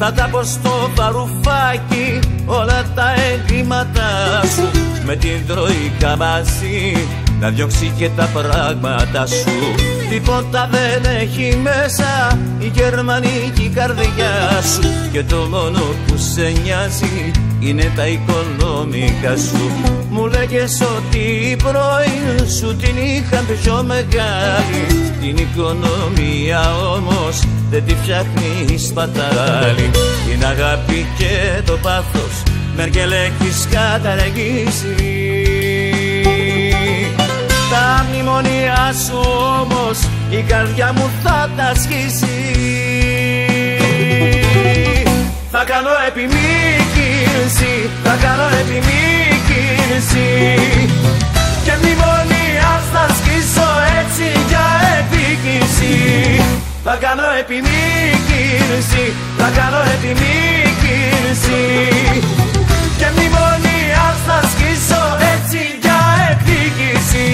Θα τα πω στο βαρουφάκι όλα τα εγκλήματά σου, με την Τρόικα μαζί να διώξει και τα πράγματα σου. Τίποτα δεν έχει μέσα η γερμανική καρδιά σου, και το μόνο που σε νοιάζει είναι τα οικονομικά σου. Μου λέγες ότι η πρώην σου την είχαν πιο μεγάλη, την οικονομία όμως δεν τη φτιάχνει σπατάλη. Την αγάπη και το πάθος Μέρκελ έχεις καταργήσει, τα μνημόνια σου όμως η καρδιά μου θα τα σχίσει. Θα κάνω επιμήκυνση, θα κάνω επιμήκυνση, και μνημόνια θα σκίσω έτσι για επίκυνση. Θα κάνω επιμήκυνση, θα κάνω επιμήκυνση, και μνημόνια θα σκίσω έτσι για επίκυνση.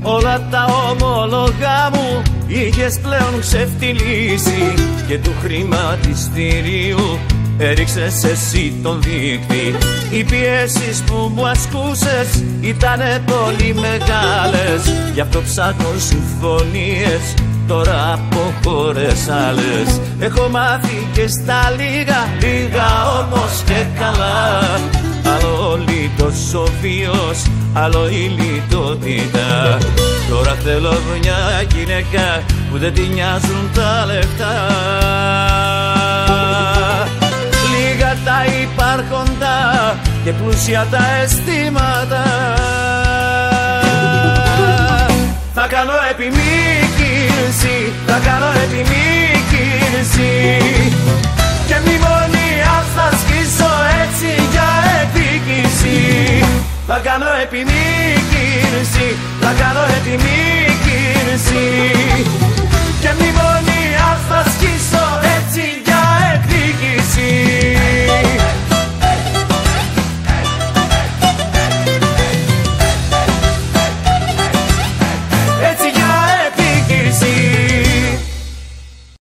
Όλα τα ομόλογα μου είχες πλέον ξεφτυλίσει, και του χρηματιστηρίου έριξες εσύ τον δείκτη. Οι πιέσεις που μου ασκούσες ήτανε πολύ μεγάλες, γι' αυτό ψάχνω συμφωνίες τώρα από χώρες άλλες. Έχω μάθει και στα λίγα όμως και καλά, άλλο λίτος ο βίος, άλλο η λιτότητα. Τώρα θέλω μια γυναίκα που δεν τη νοιάζουν τα λεφτά, λίγα τα υπάρχοντα και πλούσια τα αισθήματα. Θα κάνω επιμήκυνση, θα κάνω επιμήκυνση, και μνημόνια θα σκίσω έτσι για επίκυνση. Θα κάνω επιμήκυνση, θα κάνω επιμήκυνση, και μνημόνια θα σκίσω έτσι